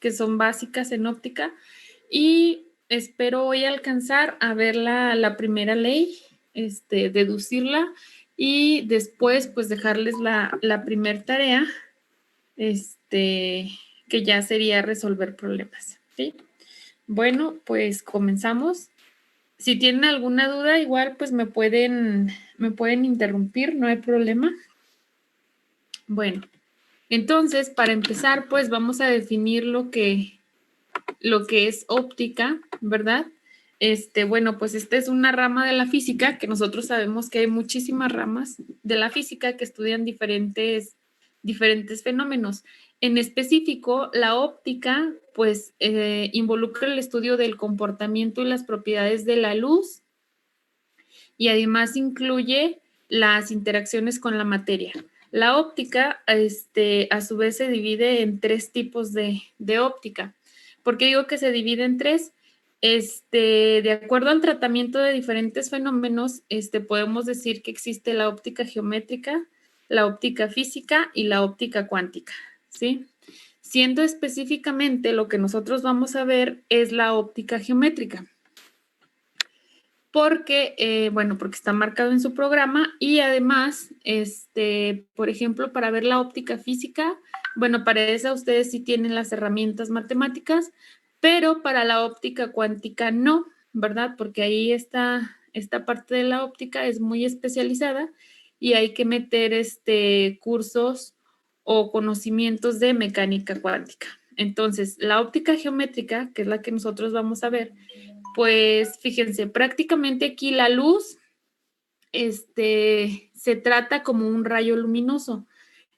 que son básicas en óptica, y espero hoy alcanzar a ver la primera ley, deducirla, y después pues dejarles la primer tarea, que ya sería resolver problemas, ¿sí? Bueno, pues comenzamos. Si tienen alguna duda, igual pues me pueden interrumpir, no hay problema. Bueno, entonces para empezar pues vamos a definir lo que es óptica, ¿verdad? Bueno, pues esta es una rama de la física, que nosotros sabemos que hay muchísimas ramas de la física que estudian diferentes fenómenos. En específico, la óptica, pues, involucra el estudio del comportamiento y las propiedades de la luz, y además incluye las interacciones con la materia. La óptica, a su vez, se divide en tres tipos de óptica. ¿Por qué digo que se divide en tres? De acuerdo al tratamiento de diferentes fenómenos, podemos decir que existe la óptica geométrica, la óptica física y la óptica cuántica, ¿sí? Siendo específicamente lo que nosotros vamos a ver es la óptica geométrica. Porque, porque está marcado en su programa, y además, por ejemplo, para ver la óptica física, bueno, para esa ustedes sí tienen las herramientas matemáticas, pero para la óptica cuántica no, ¿verdad? Porque ahí esta parte de la óptica es muy especializada y hay que meter cursos o conocimientos de mecánica cuántica. Entonces, la óptica geométrica, que es la que nosotros vamos a ver, pues fíjense, prácticamente aquí la luz se trata como un rayo luminoso.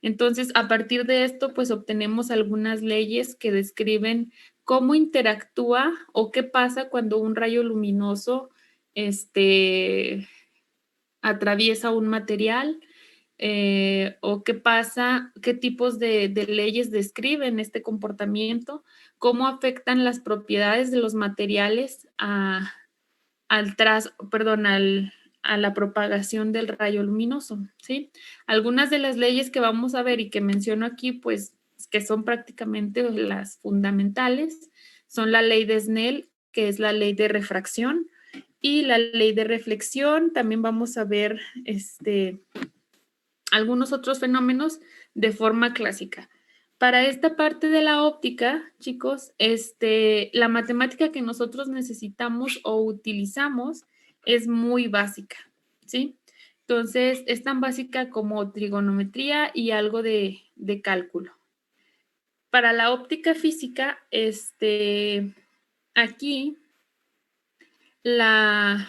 Entonces, a partir de esto, pues obtenemos algunas leyes que describen cómo interactúa o qué pasa cuando un rayo luminoso atraviesa un material, o qué pasa, qué tipos de leyes describen este comportamiento, cómo afectan las propiedades de los materiales a la propagación del rayo luminoso, ¿sí? Algunas de las leyes que vamos a ver y que menciono aquí, pues, que son prácticamente las fundamentales, son la ley de Snell, que es la ley de refracción, y la ley de reflexión. También vamos a ver algunos otros fenómenos de forma clásica. Para esta parte de la óptica, chicos, la matemática que nosotros necesitamos o utilizamos es muy básica, ¿sí? Entonces, es tan básica como trigonometría y algo de cálculo. Para la óptica física, aquí la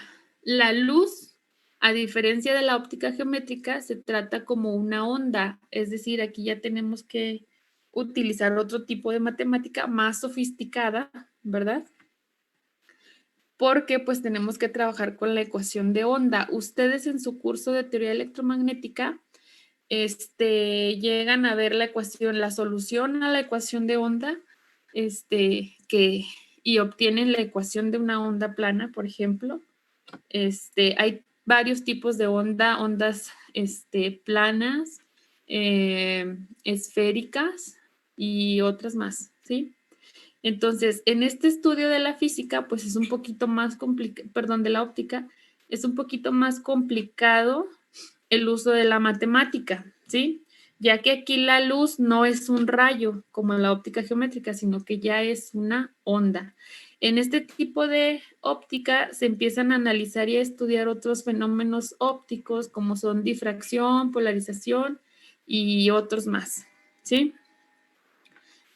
luz, a diferencia de la óptica geométrica, se trata como una onda, es decir, aquí ya tenemos que utilizar otro tipo de matemática más sofisticada, ¿verdad? Porque pues tenemos que trabajar con la ecuación de onda. Ustedes en su curso de teoría electromagnética llegan a ver la ecuación, la solución a la ecuación de onda, y obtienen la ecuación de una onda plana, por ejemplo. Hay varios tipos de ondas planas, esféricas y otras más, ¿sí? Entonces, en este estudio de la física, pues es un poquito más complicado, perdón, de la óptica, es un poquito más complicado el uso de la matemática, ¿sí? Ya que aquí la luz no es un rayo como en la óptica geométrica, sino que ya es una onda. En este tipo de óptica se empiezan a analizar y a estudiar otros fenómenos ópticos como son difracción, polarización y otros más, ¿sí?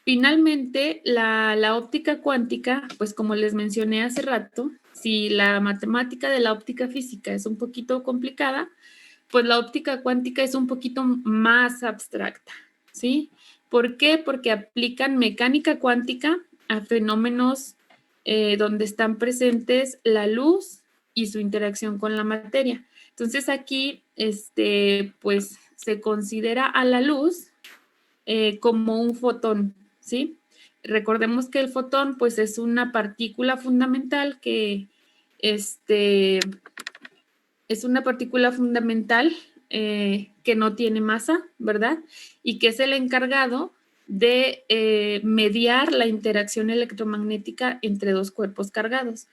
Finalmente, la óptica cuántica, pues como les mencioné hace rato, si la matemática de la óptica física es un poquito complicada, pues la óptica cuántica es un poquito más abstracta, ¿sí? ¿Por qué? Porque aplican mecánica cuántica a fenómenos donde están presentes la luz y su interacción con la materia. Entonces aquí, pues se considera a la luz como un fotón, ¿sí? Recordemos que el fotón, pues, es una partícula fundamental que, es una partícula fundamental que no tiene masa, ¿verdad? Y que es el encargado de mediar la interacción electromagnética entre dos cuerpos cargados.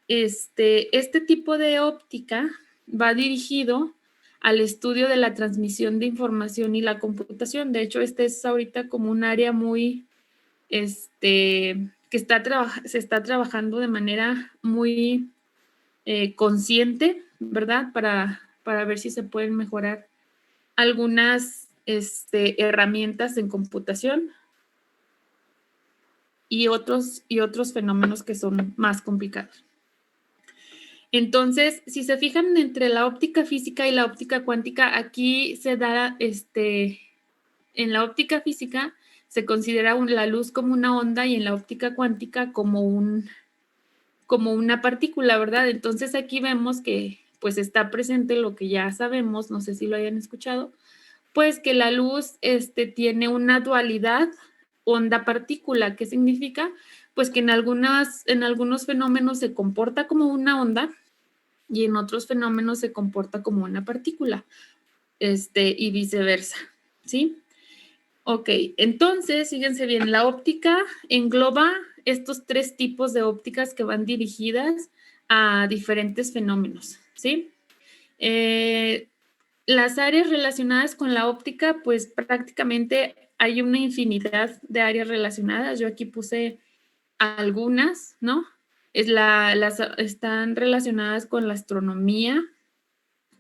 Este tipo de óptica va dirigido al estudio de la transmisión de información y la computación. De hecho, este es ahorita como un área muy, que se está trabajando de manera muy consciente, ¿verdad? Para ver si se pueden mejorar algunas herramientas en computación y otros fenómenos que son más complicados. Entonces, si se fijan entre la óptica física y la óptica cuántica, aquí se da, en la óptica física se considera la luz como una onda y en la óptica cuántica como una partícula, ¿verdad? Entonces aquí vemos que pues está presente lo que ya sabemos, no sé si lo hayan escuchado, pues que la luz tiene una dualidad onda-partícula. ¿Qué significa? Pues que en algunos fenómenos se comporta como una onda y en otros fenómenos se comporta como una partícula, y viceversa, ¿sí? Ok, entonces, fíjense bien, la óptica engloba estos tres tipos de ópticas que van dirigidas a diferentes fenómenos, ¿sí? Las áreas relacionadas con la óptica, pues prácticamente hay una infinidad de áreas relacionadas. Yo aquí puse algunas, ¿no? Están relacionadas con la astronomía,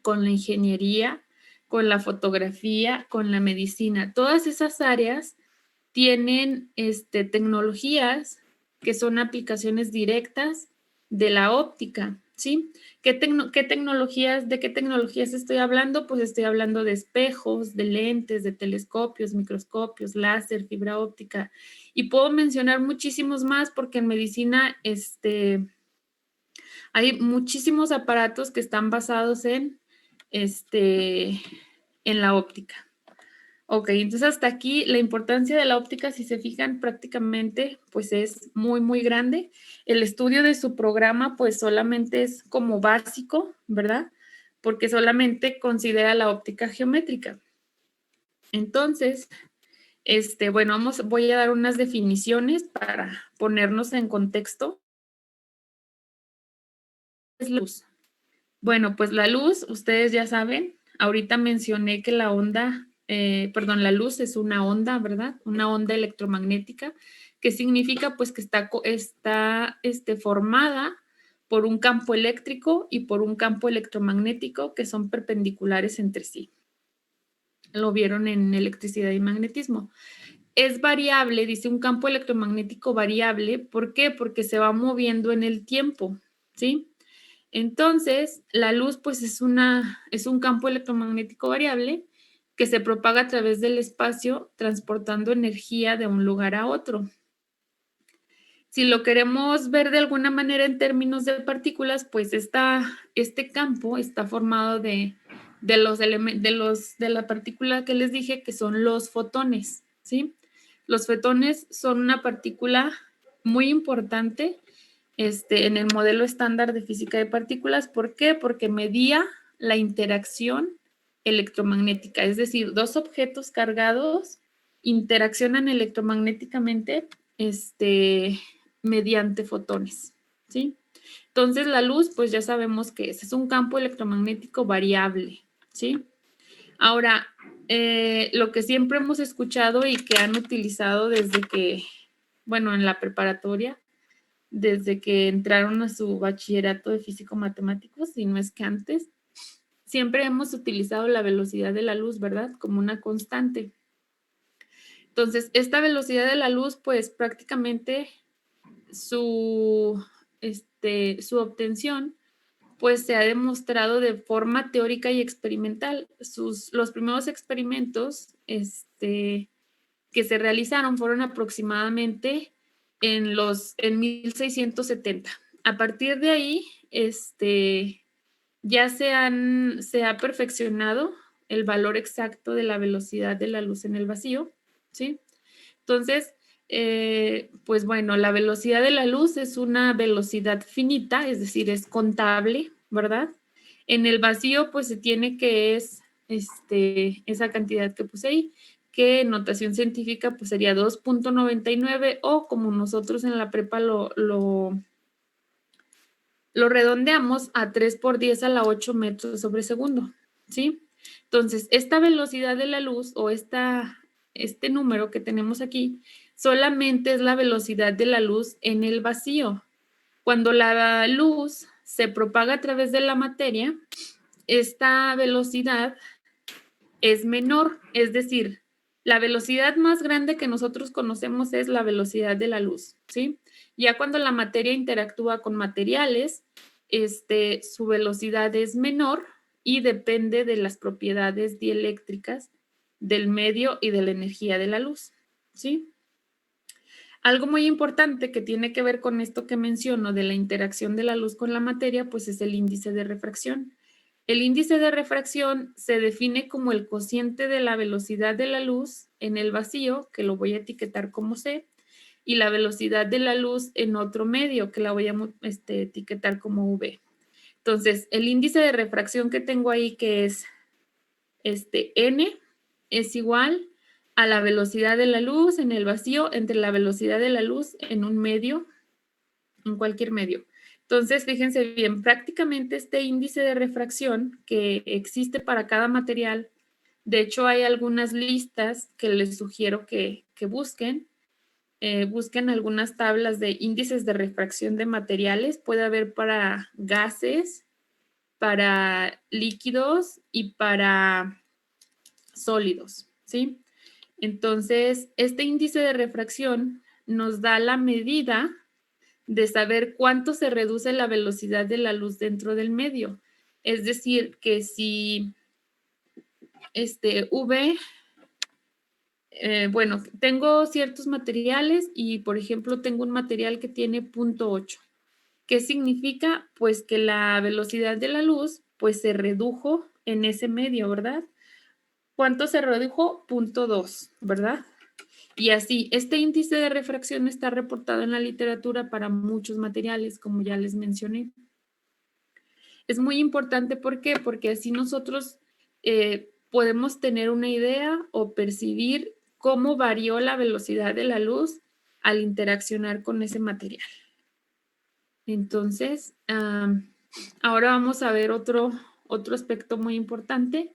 con la ingeniería, con la fotografía, con la medicina. Todas esas áreas tienen tecnologías que son aplicaciones directas de la óptica, ¿sí? ¿De qué tecnologías estoy hablando? Pues estoy hablando de espejos, de lentes, de telescopios, microscopios, láser, fibra óptica. Y puedo mencionar muchísimos más porque en medicina hay muchísimos aparatos que están basados en la óptica. Ok, entonces hasta aquí la importancia de la óptica, si se fijan, prácticamente pues es muy, muy grande. El estudio de su programa pues solamente es como básico, ¿verdad? Porque solamente considera la óptica geométrica. Entonces, bueno, voy a dar unas definiciones para ponernos en contexto. Es luz. Bueno, pues la luz, ustedes ya saben, ahorita mencioné que la luz es una onda, ¿verdad? Una onda electromagnética, que significa pues que está formada por un campo eléctrico y por un campo electromagnético que son perpendiculares entre sí. Lo vieron en electricidad y magnetismo. Es variable, dice un campo electromagnético variable. ¿Por qué? Porque se va moviendo en el tiempo, ¿sí? Entonces, la luz pues es un campo electromagnético variable que se propaga a través del espacio transportando energía de un lugar a otro. Si lo queremos ver de alguna manera en términos de partículas, pues este campo está formado de la partícula que les dije que son los fotones, ¿sí? Los fotones son una partícula muy importante en el modelo estándar de física de partículas. ¿Por qué? Porque medía la interacción electromagnética, es decir, dos objetos cargados interaccionan electromagnéticamente mediante fotones, ¿sí? Entonces, la luz, pues ya sabemos que es un campo electromagnético variable, ¿sí? Ahora, lo que siempre hemos escuchado y que han utilizado desde que, bueno, en la preparatoria, desde que entraron a su bachillerato de físico-matemáticos, si no es que antes, siempre hemos utilizado la velocidad de la luz, ¿verdad? Como una constante. Entonces, esta velocidad de la luz, pues prácticamente su obtención, pues se ha demostrado de forma teórica y experimental. Los primeros experimentos que se realizaron fueron aproximadamente en 1670. A partir de ahí, ya se ha perfeccionado el valor exacto de la velocidad de la luz en el vacío, ¿sí? Entonces, pues bueno, la velocidad de la luz es una velocidad finita, es decir, es contable, ¿verdad? En el vacío, pues se tiene que es esa cantidad que puse ahí, que en notación científica pues sería 2.99 o como nosotros en la prepa lo redondeamos a 3 por 10 a la 8 metros sobre segundo, ¿sí? Entonces, esta velocidad de la luz o este número que tenemos aquí solamente es la velocidad de la luz en el vacío. Cuando la luz se propaga a través de la materia, esta velocidad es menor, es decir, la velocidad más grande que nosotros conocemos es la velocidad de la luz, ¿sí? Ya cuando la materia interactúa con materiales, su velocidad es menor y depende de las propiedades dieléctricas del medio y de la energía de la luz, ¿sí? Algo muy importante que tiene que ver con esto que menciono de la interacción de la luz con la materia, pues es el índice de refracción. El índice de refracción se define como el cociente de la velocidad de la luz en el vacío, que lo voy a etiquetar como C, y la velocidad de la luz en otro medio, que la voy a etiquetar como V. Entonces, el índice de refracción que tengo ahí, que es N, es igual a la velocidad de la luz en el vacío entre la velocidad de la luz en un medio, en cualquier medio. Entonces, fíjense bien, prácticamente este índice de refracción que existe para cada material, de hecho hay algunas listas que les sugiero que busquen. Busquen algunas tablas de índices de refracción de materiales. Puede haber para gases, para líquidos y para sólidos, ¿sí? Entonces, este índice de refracción nos da la medida de saber cuánto se reduce la velocidad de la luz dentro del medio. Es decir, que si V, bueno, tengo ciertos materiales y, por ejemplo, tengo un material que tiene 0.8. ¿Qué significa? Pues que la velocidad de la luz, pues se redujo en ese medio, ¿verdad? ¿Cuánto se redujo? 0.2, ¿verdad? Y así, este índice de refracción está reportado en la literatura para muchos materiales, como ya les mencioné. Es muy importante, ¿por qué? Porque así nosotros podemos tener una idea o percibir cómo varió la velocidad de la luz al interaccionar con ese material. Entonces, ahora vamos a ver otro aspecto muy importante,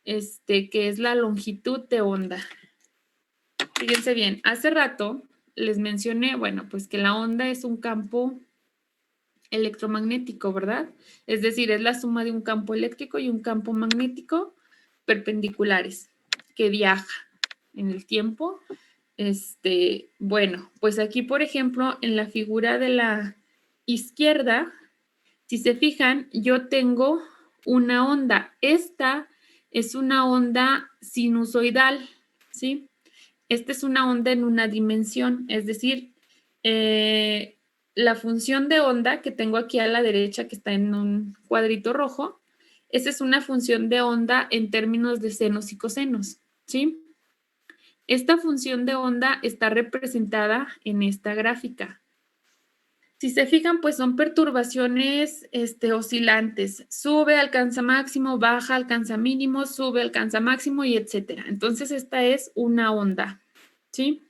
que es la longitud de onda. Fíjense bien, hace rato les mencioné, bueno, pues que la onda es un campo electromagnético, ¿verdad? Es decir, es la suma de un campo eléctrico y un campo magnético perpendiculares que viaja en el tiempo. Bueno, pues aquí, por ejemplo, en la figura de la izquierda, si se fijan, yo tengo una onda. Esta es una onda sinusoidal, ¿sí? Esta es una onda en una dimensión, es decir, la función de onda que tengo aquí a la derecha, que está en un cuadrito rojo, esa es una función de onda en términos de senos y cosenos, ¿sí? Esta función de onda está representada en esta gráfica. Si se fijan, pues son perturbaciones oscilantes. Sube, alcanza máximo, baja, alcanza mínimo, sube, alcanza máximo y etcétera. Entonces, esta es una onda, ¿sí?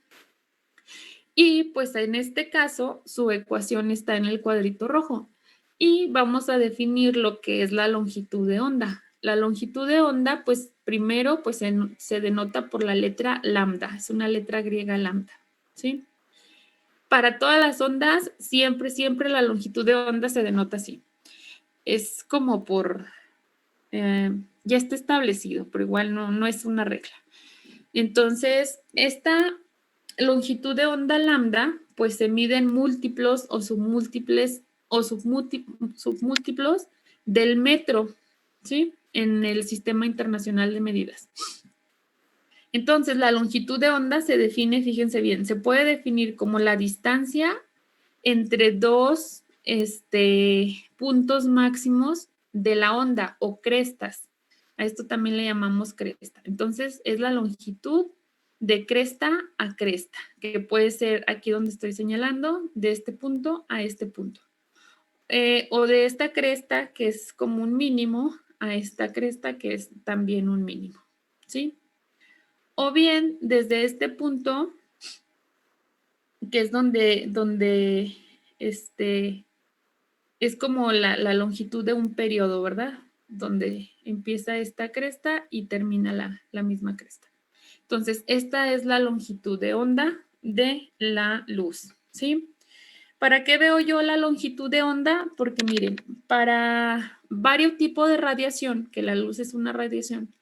Y pues en este caso, su ecuación está en el cuadrito rojo. Y vamos a definir lo que es la longitud de onda. La longitud de onda, pues primero, pues se denota por la letra lambda. Es una letra griega lambda, ¿sí? Para todas las ondas, siempre la longitud de onda se denota así. Es como ya está establecido, pero igual no es una regla. Entonces, esta longitud de onda lambda, pues se mide en múltiplos o submúltiples o submúltiplos del metro, ¿sí? En el Sistema Internacional de Medidas. Entonces, la longitud de onda se define, fíjense bien, se puede definir como la distancia entre dos puntos máximos de la onda o crestas. A esto también le llamamos cresta. Entonces, es la longitud de cresta a cresta, que puede ser aquí donde estoy señalando, de este punto a este punto. O de esta cresta, que es como un mínimo, a esta cresta, que es también un mínimo, ¿sí? O bien, desde este punto, que es donde es como la longitud de un periodo, ¿verdad? Donde empieza esta cresta y termina la misma cresta. Entonces, esta es la longitud de onda de la luz, ¿sí? ¿Para qué veo yo la longitud de onda? Porque miren, para varios tipos de radiación, que la luz es una radiación,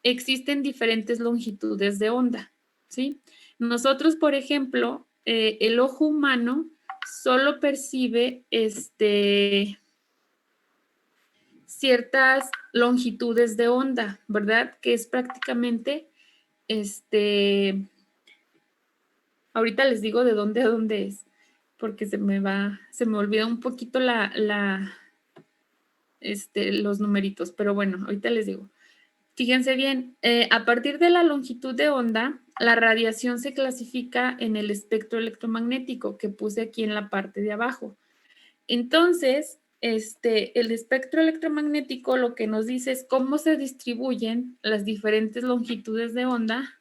existen diferentes longitudes de onda, ¿sí? Nosotros, por ejemplo, el ojo humano solo percibe ciertas longitudes de onda, ¿verdad? Que es prácticamente, ahorita les digo de dónde a dónde es, porque se me olvida un poquito los numeritos, pero bueno, ahorita les digo. Fíjense bien, a partir de la longitud de onda, la radiación se clasifica en el espectro electromagnético que puse aquí en la parte de abajo. Entonces, el espectro electromagnético lo que nos dice es cómo se distribuyen las diferentes longitudes de onda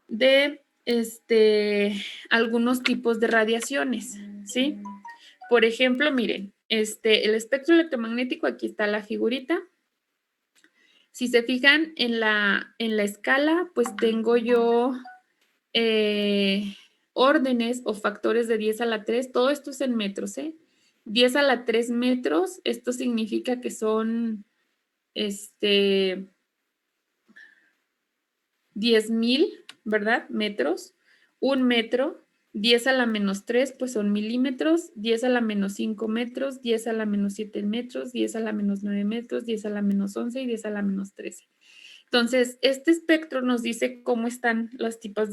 de algunos tipos de radiaciones, ¿sí? Por ejemplo, miren, el espectro electromagnético, aquí está la figurita. Si se fijan en la escala, pues tengo yo órdenes o factores de 10 a la 3, todo esto es en metros, 10 a la 3 metros, esto significa que son 10,000, ¿verdad? Metros. 1 metro, 10 a la menos 3, pues son milímetros, 10 a la menos 5 metros, 10 a la menos 7 metros, 10 a la menos 9 metros, 10 a la menos 11 y 10 a la menos 13. Entonces, este espectro nos dice cómo están los tipos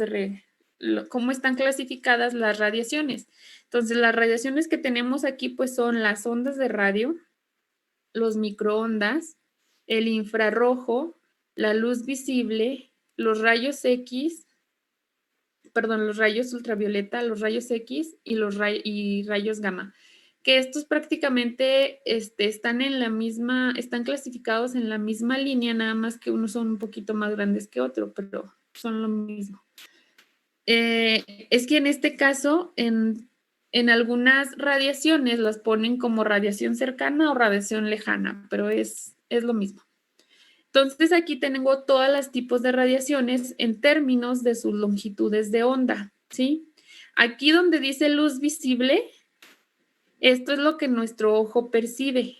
cómo están clasificadas las radiaciones. Entonces, las radiaciones que tenemos aquí, pues son las ondas de radio, los microondas, el infrarrojo, la luz visible, los rayos X, perdón, los rayos ultravioleta, los rayos X y rayos gamma, que estos prácticamente están están clasificados en la misma línea, nada más que unos son un poquito más grandes que otro, pero son lo mismo. Es que en este caso, en algunas radiaciones las ponen como radiación cercana o radiación lejana, pero es lo mismo. Entonces aquí tengo todos los tipos de radiaciones en términos de sus longitudes de onda, ¿sí? Aquí donde dice luz visible, esto es lo que nuestro ojo percibe.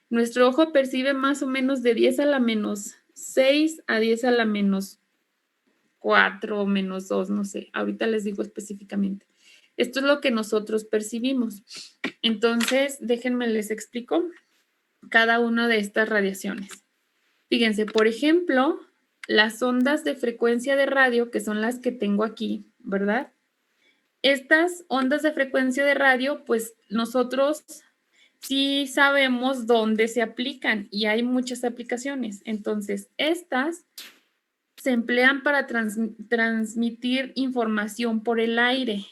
Nuestro ojo percibe más o menos de 10 a la menos 6 a 10 a la menos 4 o menos 2, no sé, ahorita les digo específicamente. Esto es lo que nosotros percibimos. Entonces, déjenme les explico cada una de estas radiaciones. Fíjense, por ejemplo, las ondas de frecuencia de radio, que son las que tengo aquí, ¿verdad? Estas ondas de frecuencia de radio, pues nosotros sí sabemos dónde se aplican y hay muchas aplicaciones. Entonces, estas se emplean para transmitir información por el aire.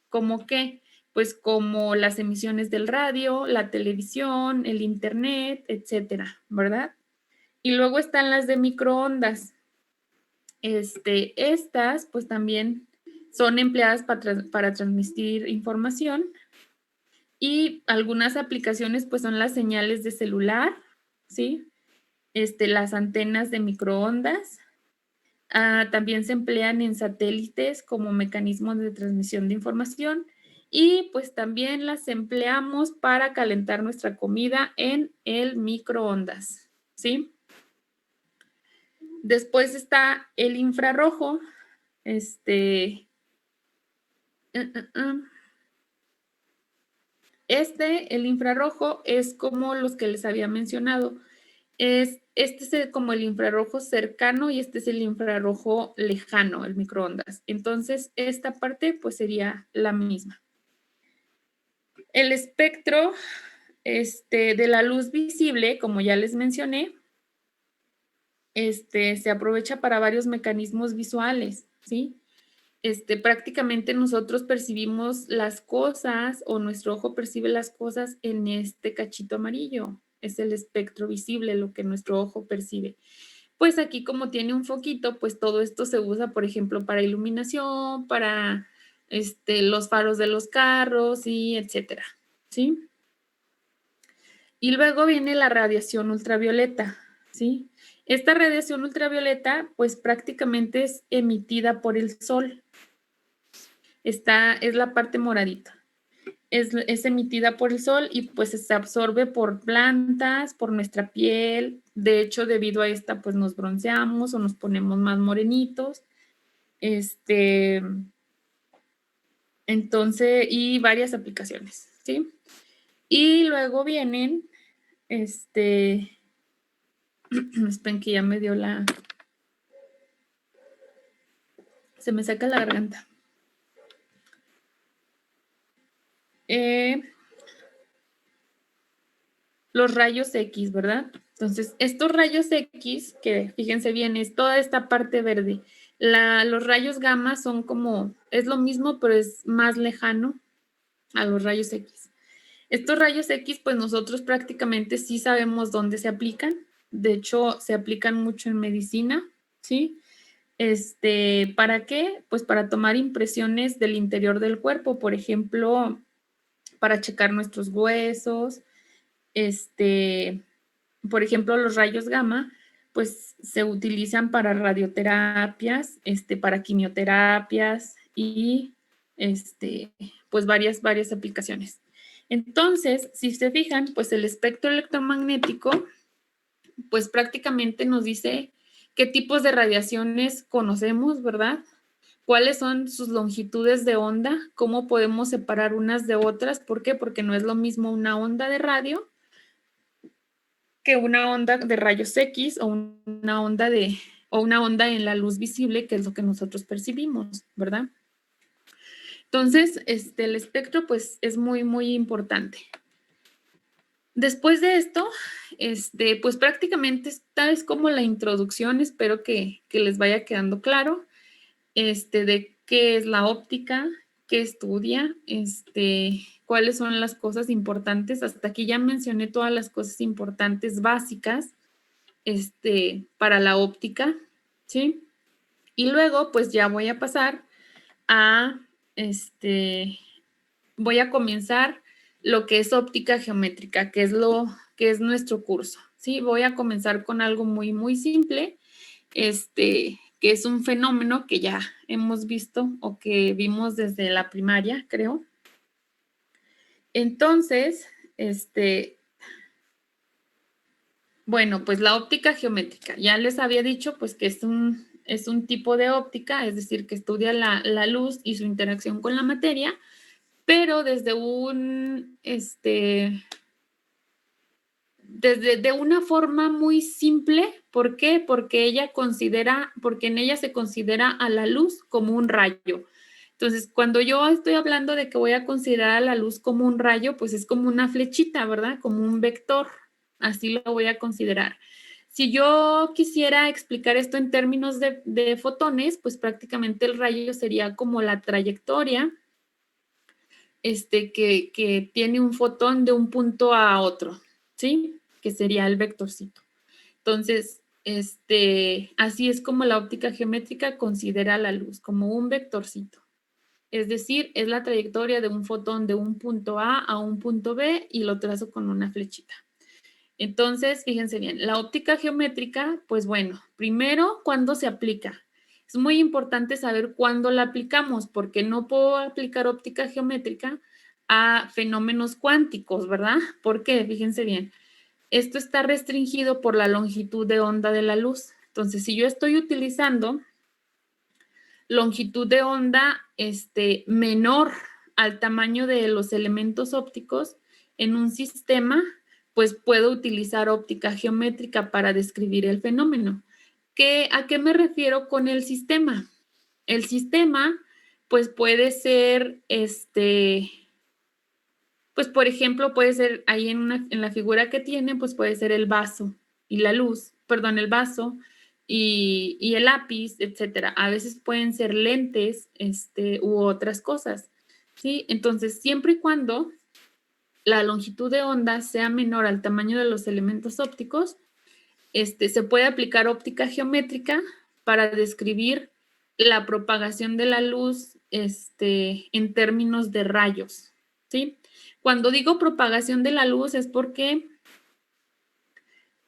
¿Cómo qué? Pues como las emisiones del radio, la televisión, el internet, etcétera, ¿verdad? Y luego están las de microondas. Estas, pues también son empleadas para transmitir información. Y algunas aplicaciones, pues son las señales de celular, ¿sí? Las antenas de microondas. También se emplean en satélites como mecanismos de transmisión de información. Y pues también las empleamos para calentar nuestra comida en el microondas, ¿sí? Después está el infrarrojo. El infrarrojo es como los que les había mencionado. Este es como el infrarrojo cercano y este es el infrarrojo lejano, el microondas. Entonces, esta parte pues sería la misma. El espectro de la luz visible, como ya les mencioné, se aprovecha para varios mecanismos visuales, ¿sí? Prácticamente nosotros percibimos las cosas o nuestro ojo percibe las cosas en este cachito amarillo. Es el espectro visible lo que nuestro ojo percibe. Pues aquí como tiene un foquito, pues todo esto se usa, por ejemplo, para iluminación, para los faros de los carros y etcétera, ¿sí? Y luego viene la radiación ultravioleta, ¿sí? Esta radiación ultravioleta, pues prácticamente es emitida por el sol. Es la parte moradita. Es emitida por el sol y pues se absorbe por plantas, por nuestra piel. De hecho, debido a esta, pues nos bronceamos o nos ponemos más morenitos. Entonces, y varias aplicaciones, ¿sí? Y luego vienen, esperen que ya me dio se me saca la garganta. Los rayos X, ¿verdad? Entonces, estos rayos X, que fíjense bien, es toda esta parte verde. Los rayos gamma son como, es lo mismo, pero es más lejano a los rayos X. Estos rayos X, pues nosotros prácticamente sí sabemos dónde se aplican. De hecho, se aplican mucho en medicina, ¿sí? ¿Para qué? Pues para tomar impresiones del interior del cuerpo, por ejemplo, para checar nuestros huesos, por ejemplo, los rayos gamma, pues se utilizan para radioterapias, para quimioterapias y, pues varias aplicaciones. Entonces, si se fijan, pues el espectro electromagnético, pues prácticamente nos dice qué tipos de radiaciones conocemos, ¿verdad? ¿Cuáles son sus longitudes de onda? ¿Cómo podemos separar unas de otras? ¿Por qué? Porque no es lo mismo una onda de radio que una onda de rayos X o una onda en la luz visible, que es lo que nosotros percibimos, ¿verdad? Entonces, el espectro, pues, es muy, muy importante. Después de esto, pues prácticamente esta es como la introducción, espero que les vaya quedando claro, de qué es la óptica, qué estudia, cuáles son las cosas importantes. Hasta aquí ya mencioné todas las cosas importantes básicas, para la óptica, ¿sí? Y luego, pues ya voy a pasar a, voy a comenzar lo que es óptica geométrica, que es nuestro curso, ¿sí? Voy a comenzar con algo muy, muy simple, que es un fenómeno que ya hemos visto o que vimos desde la primaria, creo. Entonces, bueno, pues la óptica geométrica. Ya les había dicho, pues, que es un tipo de óptica, es decir, que estudia la luz y su interacción con la materia, pero desde de una forma muy simple. ¿Por qué? Porque en ella se considera a la luz como un rayo. Entonces, cuando yo estoy hablando de que voy a considerar a la luz como un rayo, pues es como una flechita, ¿verdad? Como un vector. Así lo voy a considerar. Si yo quisiera explicar esto en términos de fotones, pues prácticamente el rayo sería como la trayectoria que tiene un fotón de un punto a otro, ¿sí? Que sería el vectorcito. Entonces, así es como la óptica geométrica considera la luz, como un vectorcito. Es decir, es la trayectoria de un fotón de un punto A un punto B y lo trazo con una flechita. Entonces, fíjense bien, la óptica geométrica, pues bueno, primero, ¿cuándo se aplica? Es muy importante saber cuándo la aplicamos, porque no puedo aplicar óptica geométrica a fenómenos cuánticos, ¿verdad? ¿Por qué? Fíjense bien, esto está restringido por la longitud de onda de la luz. Entonces, si yo estoy utilizando longitud de onda menor al tamaño de los elementos ópticos en un sistema, pues puedo utilizar óptica geométrica para describir el fenómeno. ¿A qué me refiero con el sistema? El sistema, pues puede ser, pues por ejemplo, puede ser ahí en la figura que tiene, pues puede ser el vaso y la luz, perdón, el vaso y el lápiz, etcétera. A veces pueden ser lentes, u otras cosas, ¿sí? Entonces, siempre y cuando la longitud de onda sea menor al tamaño de los elementos ópticos, se puede aplicar óptica geométrica para describir la propagación de la luz en términos de rayos, ¿sí? Cuando digo propagación de la luz es porque,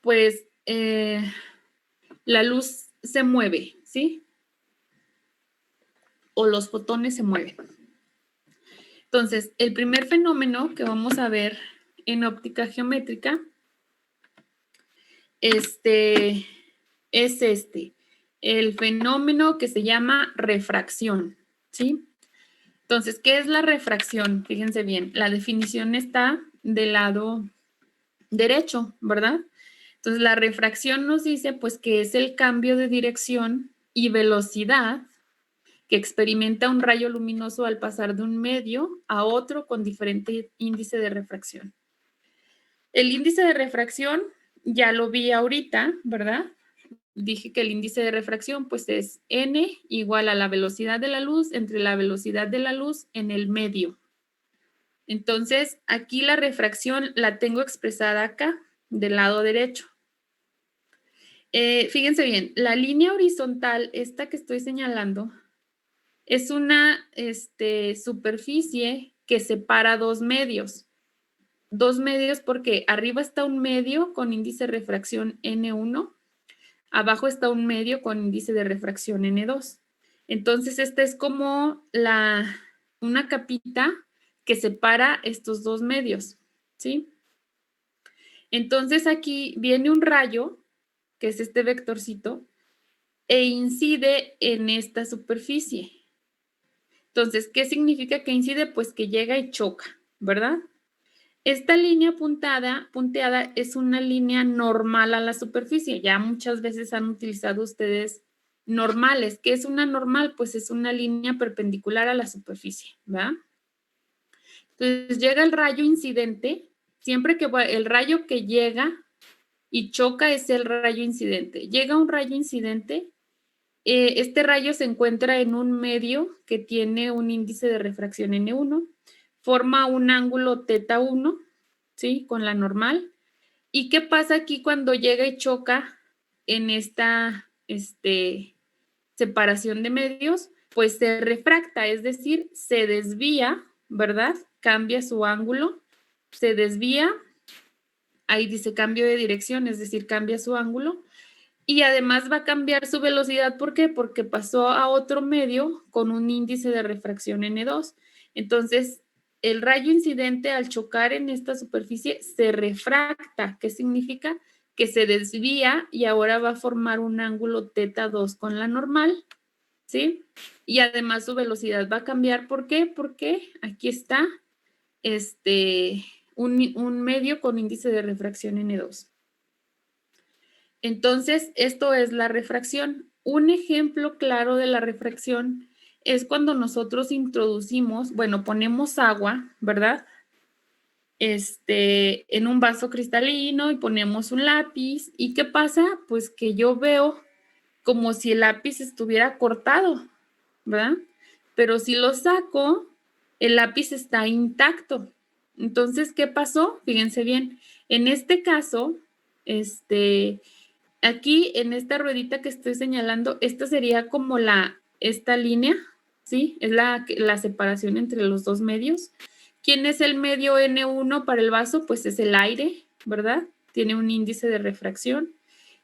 pues, la luz se mueve, ¿sí? O los fotones se mueven. Entonces, el primer fenómeno que vamos a ver en óptica geométrica es el fenómeno que se llama refracción, ¿sí? Entonces, ¿qué es la refracción? Fíjense bien, la definición está del lado derecho, ¿verdad? Entonces, la refracción nos dice, pues, que es el cambio de dirección y velocidad que experimenta un rayo luminoso al pasar de un medio a otro con diferente índice de refracción. El índice de refracción ya lo vi ahorita, ¿verdad? Dije que el índice de refracción pues es n igual a la velocidad de la luz entre la velocidad de la luz en el medio. Entonces, aquí la refracción la tengo expresada acá, del lado derecho. Fíjense bien, la línea horizontal, esta que estoy señalando, es una superficie que separa dos medios. Dos medios porque arriba está un medio con índice de refracción N1, abajo está un medio con índice de refracción N2. Entonces, esta es como una capita que separa estos dos medios, ¿sí? Entonces, aquí viene un rayo, que es este vectorcito, e incide en esta superficie. Entonces, ¿qué significa que incide? Pues que llega y choca, ¿verdad? Esta línea punteada es una línea normal a la superficie. Ya muchas veces han utilizado ustedes normales. ¿Qué es una normal? Pues es una línea perpendicular a la superficie, ¿verdad? Entonces llega el rayo incidente. Siempre que el rayo que llega y choca es el rayo incidente. Llega un rayo incidente. Este rayo se encuentra en un medio que tiene un índice de refracción N1. Forma un ángulo θ1. ¿Sí? Con la normal. ¿Y qué pasa aquí cuando llega y choca en esta separación de medios? Pues se refracta, es decir, se desvía, ¿verdad? Cambia su ángulo, se desvía, ahí dice cambio de dirección, es decir, cambia su ángulo, y además va a cambiar su velocidad. ¿Por qué? Porque pasó a otro medio con un índice de refracción N2. Entonces, el rayo incidente al chocar en esta superficie se refracta. ¿Qué significa? Que se desvía y ahora va a formar un ángulo θ2 con la normal, ¿sí? Y además su velocidad va a cambiar. ¿Por qué? Porque aquí está un medio con índice de refracción N2. Entonces, esto es la refracción. Un ejemplo claro de la refracción es cuando nosotros introducimos, bueno, ponemos agua, ¿verdad? En un vaso cristalino y ponemos un lápiz. ¿Y qué pasa? Pues que yo veo como si el lápiz estuviera cortado, ¿verdad? Pero si lo saco, el lápiz está intacto. Entonces, ¿qué pasó? Fíjense bien. En este caso, aquí en esta ruedita que estoy señalando, esta sería como esta línea, ¿sí? Es la separación entre los dos medios. ¿Quién es el medio N1 para el vaso? Pues es el aire, ¿verdad? Tiene un índice de refracción.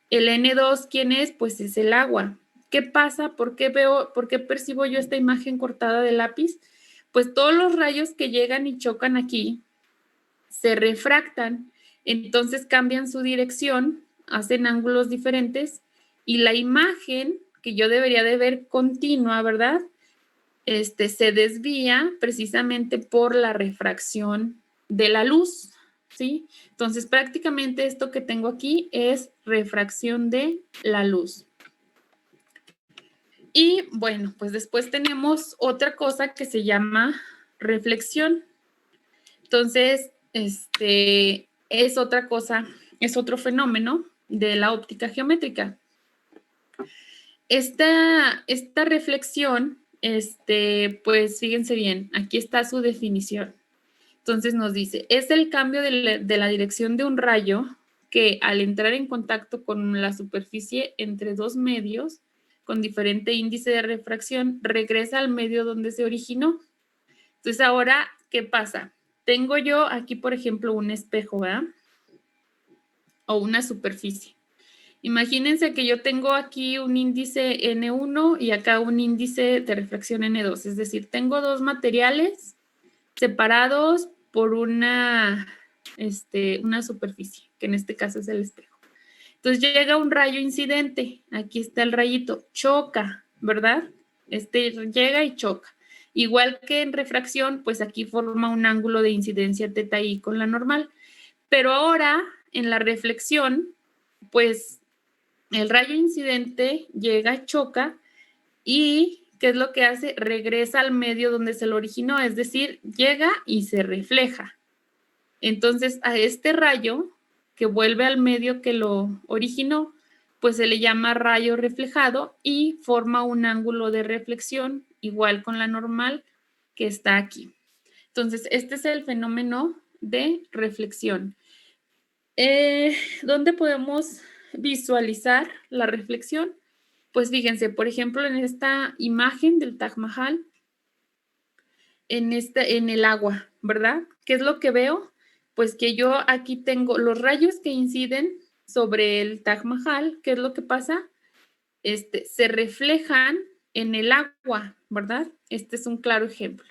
El N2, ¿quién es? Pues es el agua. ¿Qué pasa? ¿Por qué percibo yo esta imagen cortada de lápiz? Pues todos los rayos que llegan y chocan aquí se refractan, entonces cambian su dirección, hacen ángulos diferentes y la imagen que yo debería de ver continua, ¿verdad? Se desvía precisamente por la refracción de la luz, ¿sí? Entonces, prácticamente esto que tengo aquí es refracción de la luz. Y bueno, pues después tenemos otra cosa que se llama reflexión. Entonces, es otra cosa, es otro fenómeno de la óptica geométrica. Esta reflexión, pues fíjense bien, aquí está su definición. Entonces nos dice, es el cambio de la dirección de un rayo que al entrar en contacto con la superficie entre dos medios con diferente índice de refracción, regresa al medio donde se originó. Entonces, ahora, ¿qué pasa? Tengo yo aquí, por ejemplo, un espejo, ¿verdad? O una superficie. Imagínense que yo tengo aquí un índice N1 y acá un índice de refracción N2. Es decir, tengo dos materiales separados por una superficie, que en este caso es el espejo. Entonces llega un rayo incidente. Aquí está el rayito. Choca, ¿verdad? Llega y choca. Igual que en refracción, pues aquí forma un ángulo de incidencia teta i con la normal. Pero ahora, en la reflexión, pues el rayo incidente llega, choca y ¿qué es lo que hace? Regresa al medio donde se lo originó, es decir, llega y se refleja. Entonces, a este rayo que vuelve al medio que lo originó, pues se le llama rayo reflejado y forma un ángulo de reflexión igual con la normal que está aquí. Entonces, este es el fenómeno de reflexión. ¿Dónde podemos visualizar la reflexión? Pues fíjense, por ejemplo, en esta imagen del Taj Mahal, en el agua, ¿verdad? ¿Qué es lo que veo? Pues que yo aquí tengo los rayos que inciden sobre el Taj Mahal. ¿Qué es lo que pasa? Se reflejan en el agua, ¿verdad? Este es un claro ejemplo.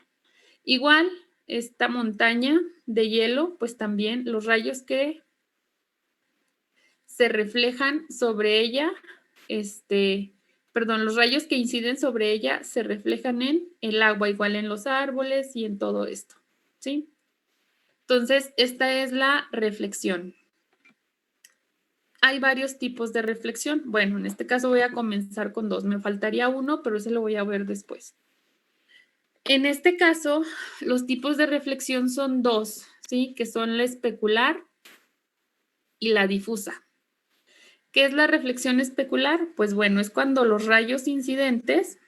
Igual, esta montaña de hielo, pues también los rayos que se reflejan sobre ella, los rayos que inciden sobre ella se reflejan en el agua, igual en los árboles y en todo esto, ¿sí? Entonces, esta es la reflexión. Hay varios tipos de reflexión. Bueno, en este caso voy a comenzar con dos. Me faltaría uno, pero ese lo voy a ver después. En este caso, los tipos de reflexión son dos, ¿sí? Que son la especular y la difusa. ¿Qué es la reflexión especular? Pues bueno, es cuando los rayos incidentes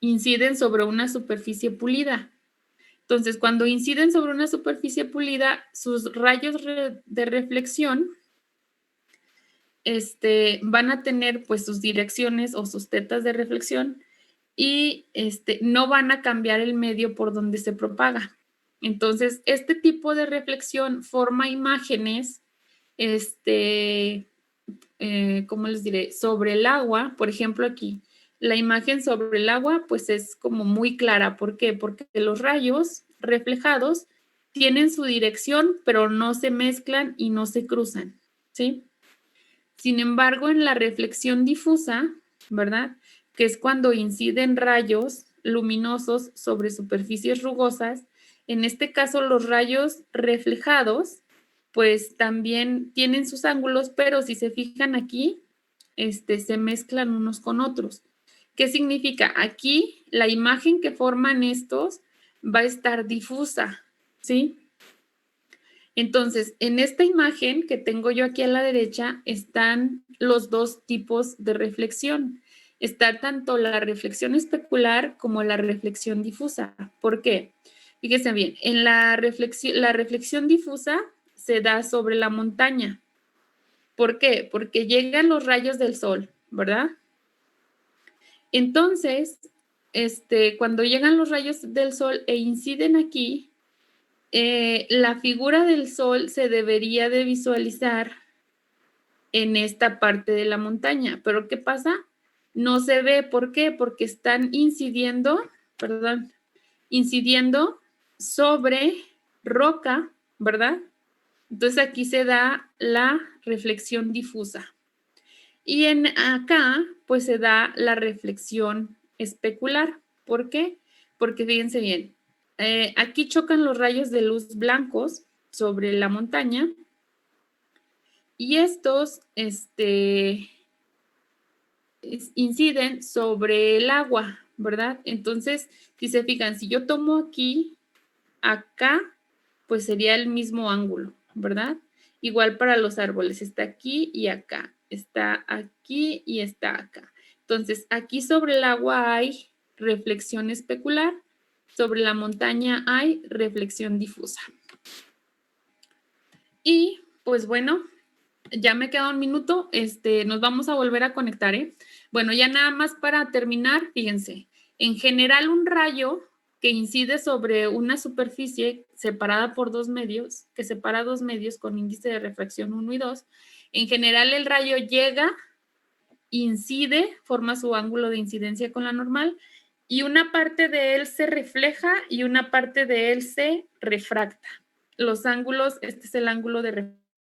inciden sobre una superficie pulida. Entonces, cuando inciden sobre una superficie pulida, sus rayos de reflexión van a tener pues sus direcciones o sus tetas de reflexión y no van a cambiar el medio por donde se propaga. Entonces, este tipo de reflexión forma imágenes, ¿cómo les diré? Sobre el agua, por ejemplo, aquí, la imagen sobre el agua, pues es como muy clara. ¿Por qué? Porque los rayos reflejados tienen su dirección, pero no se mezclan y no se cruzan, ¿sí? Sin embargo, en la reflexión difusa, ¿verdad? Que es cuando inciden rayos luminosos sobre superficies rugosas, en este caso los rayos reflejados, pues también tienen sus ángulos, pero si se fijan aquí, se mezclan unos con otros. ¿Qué significa? Aquí la imagen que forman estos va a estar difusa, ¿sí? Entonces, en esta imagen que tengo yo aquí a la derecha están los dos tipos de reflexión. Está tanto la reflexión especular como la reflexión difusa. ¿Por qué? Fíjense bien, en la reflexión difusa se da sobre la montaña. ¿Por qué? Porque llegan los rayos del sol, ¿verdad? Entonces, cuando llegan los rayos del sol e inciden aquí, la figura del sol se debería de visualizar en esta parte de la montaña. ¿Pero qué pasa? No se ve. ¿Por qué? Porque están incidiendo sobre roca, ¿verdad? Entonces aquí se da la reflexión difusa. Y acá, pues se da la reflexión especular. ¿Por qué? Porque fíjense bien, aquí chocan los rayos de luz blancos sobre la montaña y estos inciden sobre el agua, ¿verdad? Entonces, si se fijan, si yo tomo aquí, acá, pues sería el mismo ángulo, ¿verdad? Igual para los árboles, está aquí y acá, está aquí y está acá. Entonces, aquí sobre el agua hay reflexión especular, sobre la montaña hay reflexión difusa. Y, pues bueno, Ya me queda un minuto, nos vamos a volver a conectar, ¿eh? Bueno, ya nada más para terminar, fíjense, en general un rayo que incide sobre una superficie separada por dos medios, que separa dos medios con índice de refracción 1 y 2, en general el rayo llega, incide, forma su ángulo de incidencia con la normal, y una parte de él se refleja y una parte de él se refracta. Los ángulos, este es el ángulo de refracción